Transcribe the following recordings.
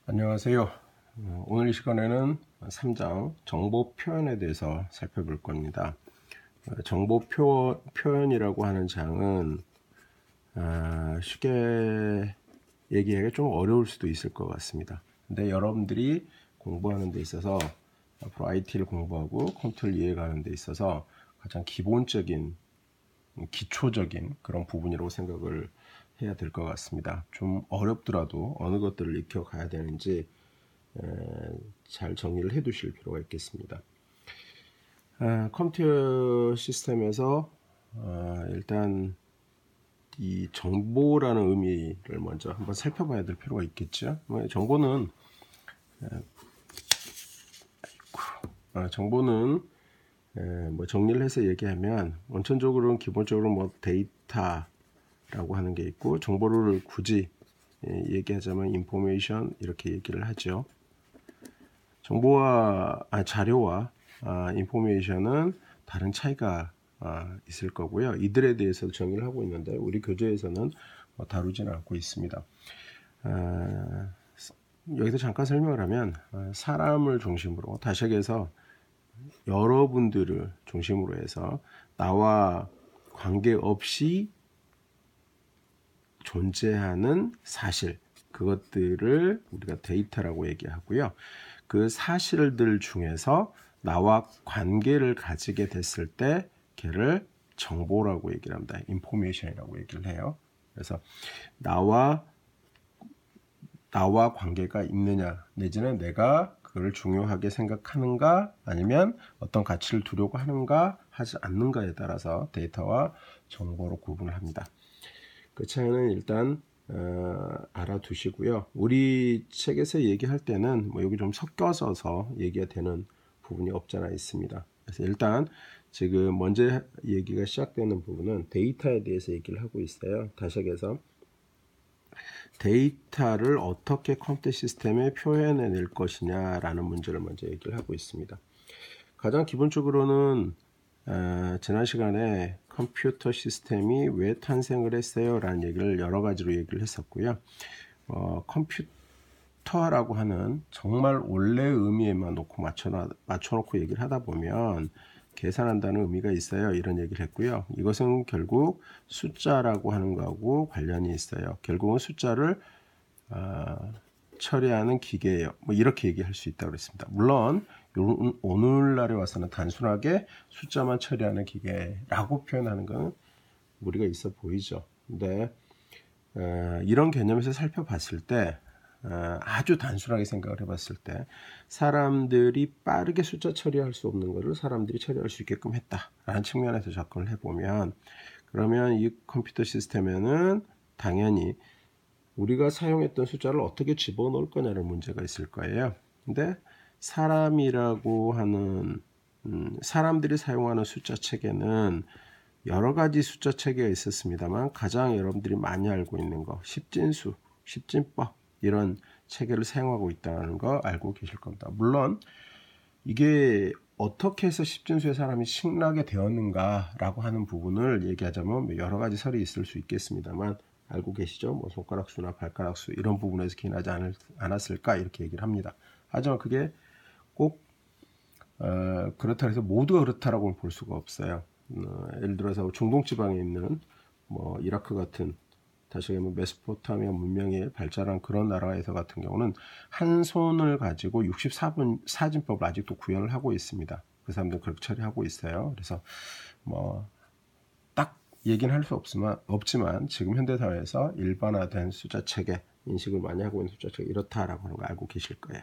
안녕하세요. 오늘 이 시간에는 3장 정보 표현에 대해서 살펴볼 겁니다. 정보 표현이라고 하는 장은 쉽게 얘기하기가 좀 어려울 수도 있을 것 같습니다. 근데 여러분들이 공부하는 데 있어서 앞으로 IT를 공부하고 컴퓨터를 이해하는 데 있어서 가장 기본적인 기초적인 그런 부분이라고 생각을 해야 될 것 같습니다. 좀 어렵더라도 어느 것들을 익혀가야 되는지 잘 정리를 해 두실 필요가 있겠습니다. 컴퓨터 시스템에서 일단 이 정보라는 의미를 먼저 한번 살펴봐야 될 필요가 있겠죠. 정보는 뭐 정리를 해서 얘기하면 원천적으로는 기본적으로 뭐 데이터라고 하는 게 있고, 정보를 굳이 얘기하자면 인포메이션 이렇게 얘기를 하죠. 자료와 인포메이션은 다른 차이가 있을 거고요. 이들에 대해서 정의를 하고 있는데 우리 교재에서는 다루지는 않고 있습니다. 여기서 잠깐 설명을 하면 사람을 중심으로, 다시 얘기해서 여러분들을 중심으로 해서 나와 관계없이 존재하는 사실, 그것들을 우리가 데이터라고 얘기하고요. 그 사실들 중에서 나와 관계를 가지게 됐을 때 걔를 정보라고 얘기를 합니다. 인포메이션이라고 얘기를 해요. 그래서 나와 관계가 있느냐, 내지는 내가 그걸 중요하게 생각하는가, 아니면 어떤 가치를 두려고 하는가 하지 않는가에 따라서 데이터와 정보로 구분을 합니다. 그 차이는 일단 알아두시고요. 우리 책에서 얘기할 때는 뭐 여기 좀 섞여서 얘기가 되는 부분이 없잖아 있습니다. 그래서 일단 지금 먼저 얘기가 시작되는 부분은 데이터에 대해서 얘기를 하고 있어요. 다시 얘기해서 데이터를 어떻게 컴퓨터 시스템에 표현해낼 것이냐라는 문제를 먼저 얘기를 하고 있습니다. 가장 기본적으로는 지난 시간에 컴퓨터 시스템이 왜 탄생을 했어요? 라는 얘기를 여러 가지로 얘기를 했었고요. 컴퓨터라고 하는 정말 원래 의미에만 맞춰놓고 얘기를 하다 보면 계산한다는 의미가 있어요. 이런 얘기를 했고요. 이것은 결국 숫자라고 하는 거하고 관련이 있어요. 결국은 숫자를 처리하는 기계예요. 뭐 이렇게 얘기할 수 있다고 그랬습니다. 물론 오늘날에 와서는 단순하게 숫자만 처리하는 기계라고 표현하는 건 무리가 있어 보이죠. 근데 이런 개념에서 살펴봤을 때 아주 단순하게 생각을 해봤을 때 사람들이 빠르게 숫자 처리할 수 없는 것을 사람들이 처리할 수 있게끔 했다라는 측면에서 접근을 해보면, 그러면 이 컴퓨터 시스템에는 당연히 우리가 사용했던 숫자를 어떻게 집어넣을 거냐는 문제가 있을 거예요. 근데 사람이라고 하는 사람들이 사용하는 숫자 체계는 여러 가지 숫자 체계가 있었습니다만 가장 여러분들이 많이 알고 있는 거 십진수, 십진법 이런 체계를 사용하고 있다는 거 알고 계실 겁니다. 물론 이게 어떻게 해서 십진수의 사람이 식나게 되었는가라고 하는 부분을 얘기하자면 여러 가지 설이 있을 수 있겠습니다만 알고 계시죠? 뭐 손가락 수나 발가락 수 이런 부분에서 기인하지 않았을까 이렇게 얘기를 합니다. 하지만 그게 꼭 그렇다 해서 모두가 그렇다라고는 볼 수가 없어요. 예를 들어서 중동 지방에 있는 뭐 이라크 같은, 다시 말하면 메소포타미아 문명이 발달한 그런 나라에서 같은 경우는 한 손을 가지고 64분 사진법을 아직도 구현을 하고 있습니다. 그 사람들은 그렇게 처리하고 있어요. 그래서 뭐 딱 얘기는 할 수 없지만 지금 현대사회에서 일반화된 숫자 체계, 인식을 많이 하고 있는 숫자 체계 이렇다라고 하는 거 알고 계실 거예요.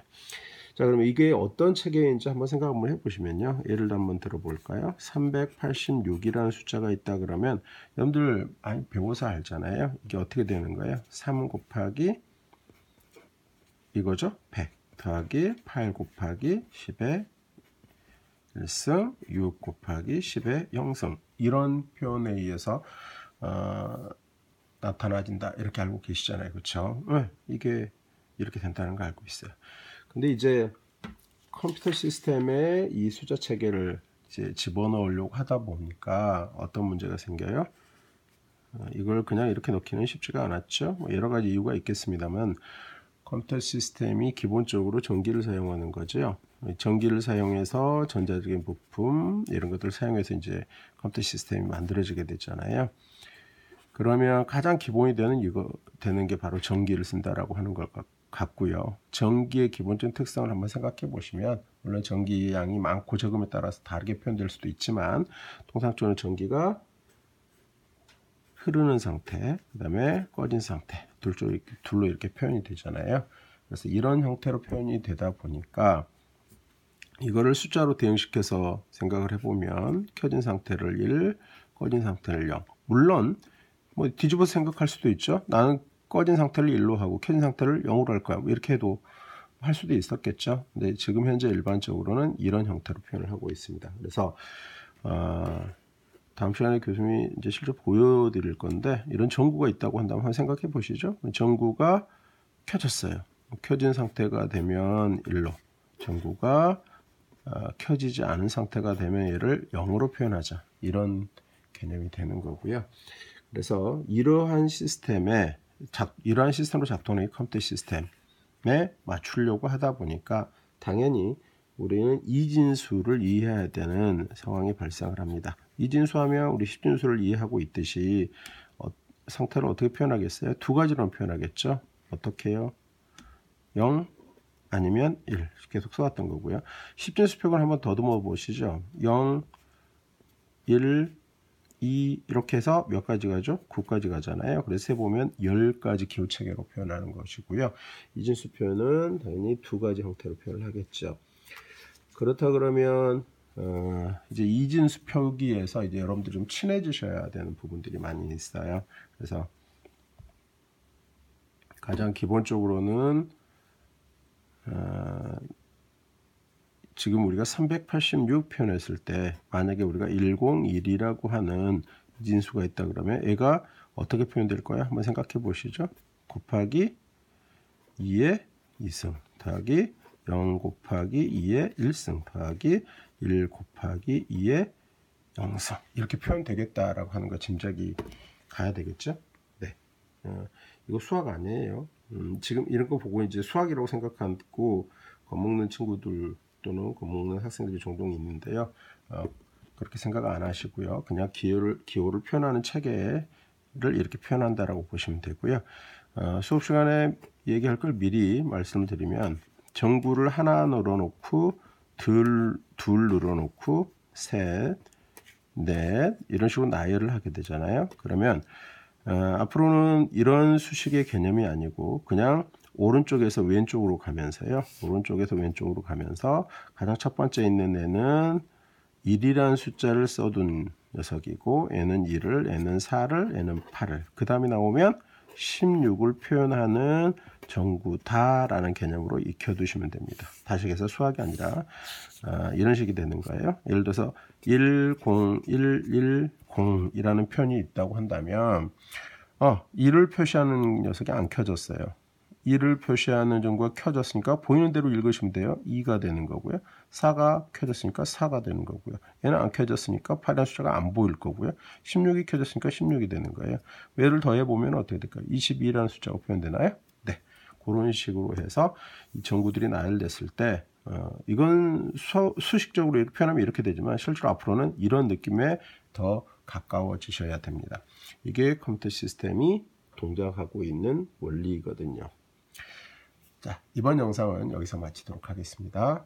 자, 그러면 이게 어떤 체계인지 한번 생각 한번 해보시면요. 예를 한번 들어볼까요? 386이라는 숫자가 있다 그러면 여러분들 많이 배워서 알잖아요. 이게 어떻게 되는 거예요? 3 곱하기 이거죠? 100 더하기 8 곱하기 10의 1승 6 곱하기 10의 0승, 이런 표현에 의해서 나타나진다 이렇게 알고 계시잖아요. 그렇죠? 이게 이렇게 된다는 거 알고 있어요. 근데 이제 컴퓨터 시스템에 이 숫자 체계를 이제 집어넣으려고 하다 보니까 어떤 문제가 생겨요? 이걸 그냥 이렇게 넣기는 쉽지가 않았죠. 뭐 여러 가지 이유가 있겠습니다만 컴퓨터 시스템이 기본적으로 전기를 사용하는 거죠. 전기를 사용해서 전자적인 부품 이런 것들을 사용해서 이제 컴퓨터 시스템이 만들어지게 되잖아요. 그러면 가장 기본이 되는 게 바로 전기를 쓴다라고 하는 것 같고요. 전기의 기본적인 특성을 한번 생각해 보시면, 물론 전기 양이 많고 적음에 따라서 다르게 표현될 수도 있지만, 통상적으로 전기가 흐르는 상태, 그 다음에 꺼진 상태, 둘로 이렇게 표현이 되잖아요. 그래서 이런 형태로 표현이 되다 보니까 이거를 숫자로 대응시켜서 생각을 해보면 켜진 상태를 1, 꺼진 상태를 0. 물론 뭐 뒤집어서 생각할 수도 있죠. 나는 꺼진 상태를 1로 하고 켜진 상태를 0으로 할 거야. 뭐 이렇게 해도 할 수도 있었겠죠. 근데 지금 현재 일반적으로는 이런 형태로 표현을 하고 있습니다. 그래서 다음 시간에 교수님이 이제 실제 보여드릴 건데, 이런 전구가 있다고 한다면 한번 생각해 보시죠. 전구가 켜졌어요. 켜진 상태가 되면 1로, 전구가 켜지지 않은 상태가 되면 얘를 0으로 표현하자, 이런 개념이 되는 거고요. 그래서 이러한 시스템으로 작동하는 컴퓨터 시스템에 맞추려고 하다 보니까 당연히 우리는 이진수를 이해해야 되는 상황이 발생을 합니다. 이진수 하면 우리 십진수를 이해하고 있듯이 상태를 어떻게 표현하겠어요? 두 가지로 표현하겠죠. 어떻게 해요? 0 아니면 1 계속 써왔던 거고요. 십진수 표현을 한번 더듬어 보시죠. 0, 1, 2 이렇게 해서 몇 가지 가죠? 9까지 가잖아요. 그래서 해보면 10가지 기호체계로 표현하는 것이고요. 이진수 표현은 당연히 두 가지 형태로 표현을 하겠죠. 그렇다 그러면 이제 이진수 표기에서 이제 여러분들이 좀 친해지셔야 되는 부분들이 많이 있어요. 그래서 가장 기본적으로는 지금 우리가 386 표현했을 때 만약에 우리가 101이라고 하는 이진수가 있다 그러면 얘가 어떻게 표현될 거야? 한번 생각해 보시죠. 곱하기 2의 2승 더하기 0 곱하기 2의 1승 더하기 1 곱하기 2의 0승, 이렇게 표현되겠다라고 하는 거 짐작이 가야 되겠죠? 네. 이거 수학 아니에요. 지금 이런 거 보고 이제 수학이라고 생각하고 겁먹는 친구들 또는 겁먹는 학생들이 종종 있는데요. 그렇게 생각 안 하시고요. 그냥 기호를 표현하는 체계를 이렇게 표현한다라고 보시면 되고요. 수업 시간에 얘기할 걸 미리 말씀을 드리면, 전구를 하나 늘어놓고 둘 늘어놓고 셋, 넷 이런 식으로 나열을 하게 되잖아요. 그러면 앞으로는 이런 수식의 개념이 아니고 그냥 오른쪽에서 왼쪽으로 가면서요. 오른쪽에서 왼쪽으로 가면서 가장 첫 번째 있는 애는 1이라는 숫자를 써둔 녀석이고, 얘는 1을, 얘는 4를, 얘는 8을. 그 다음에 나오면 16을 표현하는 전구다라는 개념으로 익혀두시면 됩니다. 다시 해서 수학이 아니라 이런 식이 되는 거예요. 예를 들어서 10110이라는 표현이 있다고 한다면 1을 표시하는 녀석이 안 켜졌어요. 1을 표시하는 전구가 켜졌으니까 보이는 대로 읽으시면 돼요. 2가 되는 거고요. 4가 켜졌으니까 4가 되는 거고요. 얘는 안 켜졌으니까 8이라는 숫자가 안 보일 거고요. 16이 켜졌으니까 16이 되는 거예요. 얘를 더해보면 어떻게 될까요? 22라는 숫자가 표현되나요? 네. 그런 식으로 해서 이 전구들이 나열됐을 때 이건 수식적으로 이렇게 표현하면 이렇게 되지만 실제로 앞으로는 이런 느낌에 더 가까워지셔야 됩니다. 이게 컴퓨터 시스템이 동작하고 있는 원리거든요. 자, 이번 영상은 여기서 마치도록 하겠습니다.